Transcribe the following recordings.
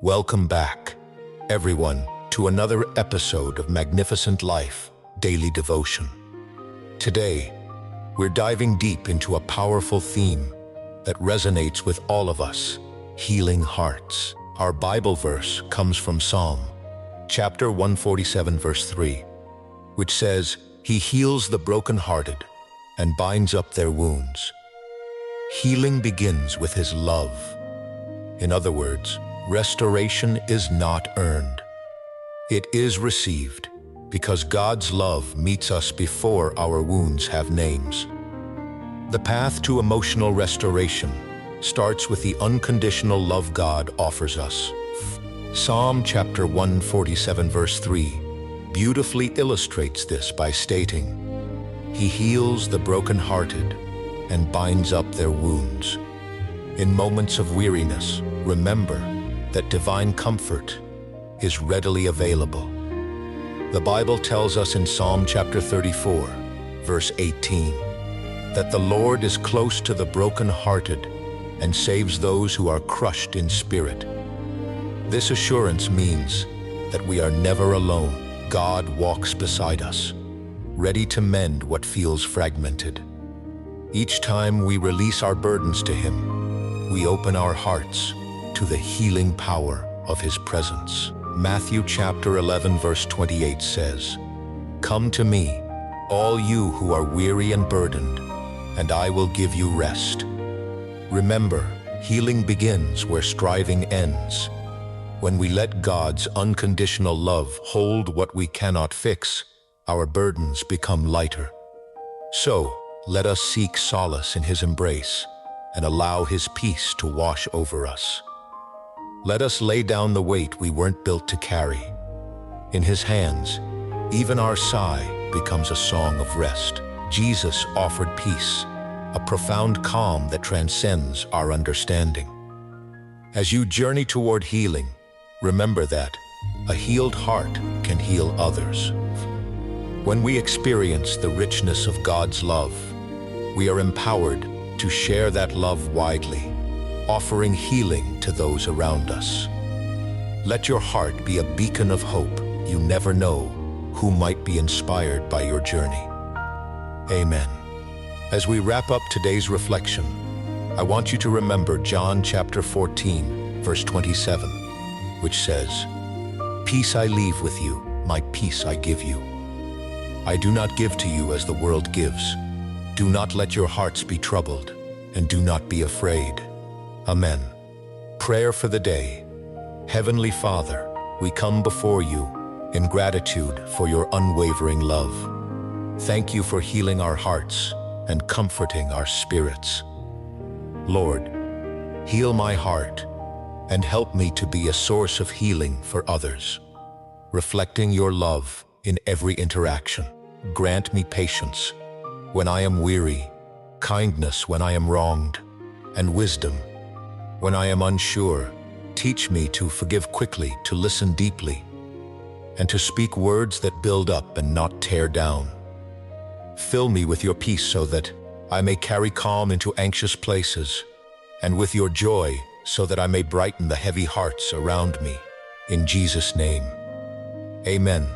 Welcome back, everyone, to another episode of Magnificent Life Daily Devotion. Today, we're diving deep into a powerful theme that resonates with all of us: healing hearts. Our Bible verse comes from Psalm, chapter 147, verse 3, which says, "He heals the brokenhearted and binds up their wounds." Healing begins with His love. In other words, restoration is not earned. It is received because God's love meets us before our wounds have names. The path to emotional restoration starts with the unconditional love God offers us. Psalm chapter 147, verse 3 beautifully illustrates this by stating, "He heals the brokenhearted and binds up their wounds." In moments of weariness, remember that divine comfort is readily available. The Bible tells us in Psalm chapter 34, verse 18, that the Lord is close to the brokenhearted and saves those who are crushed in spirit. This assurance means that we are never alone. God walks beside us, ready to mend what feels fragmented. Each time we release our burdens to Him, we open our hearts to the healing power of His presence. Matthew chapter 11, verse 28 says, "Come to me, all you who are weary and burdened, and I will give you rest." Remember, healing begins where striving ends. When we let God's unconditional love hold what we cannot fix, our burdens become lighter. So, let us seek solace in His embrace and allow His peace to wash over us. Let us lay down the weight we weren't built to carry. In His hands, even our sigh becomes a song of rest. Jesus offered peace, a profound calm that transcends our understanding. As you journey toward healing, remember that a healed heart can heal others. When we experience the richness of God's love, we are empowered to share that love widely, offering healing to those around us. Let your heart be a beacon of hope. You never know who might be inspired by your journey. Amen. As we wrap up today's reflection, I want you to remember John chapter 14, verse 27, which says, "Peace I leave with you, my peace I give you. I do not give to you as the world gives. Do not let your hearts be troubled, and do not be afraid." Amen. Prayer for the day. Heavenly Father, we come before you in gratitude for your unwavering love. Thank you for healing our hearts and comforting our spirits. Lord, heal my heart and help me to be a source of healing for others, reflecting your love in every interaction. Grant me patience when I am weary, kindness when I am wronged, and wisdom when I am unsure. Teach me to forgive quickly, to listen deeply, and to speak words that build up and not tear down. Fill me with your peace so that I may carry calm into anxious places, and with your joy so that I may brighten the heavy hearts around me. In Jesus' name, amen.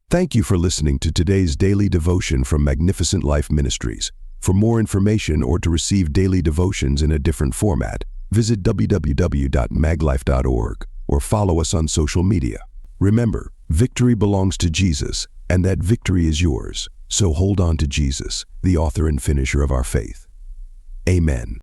Thank you for listening to today's daily devotion from Magnificent Life Ministries. For more information or to receive daily devotions in a different format, visit www.maglife.org or follow us on social media. Remember, victory belongs to Jesus, and that victory is yours. So hold on to Jesus, the author and finisher of our faith. Amen.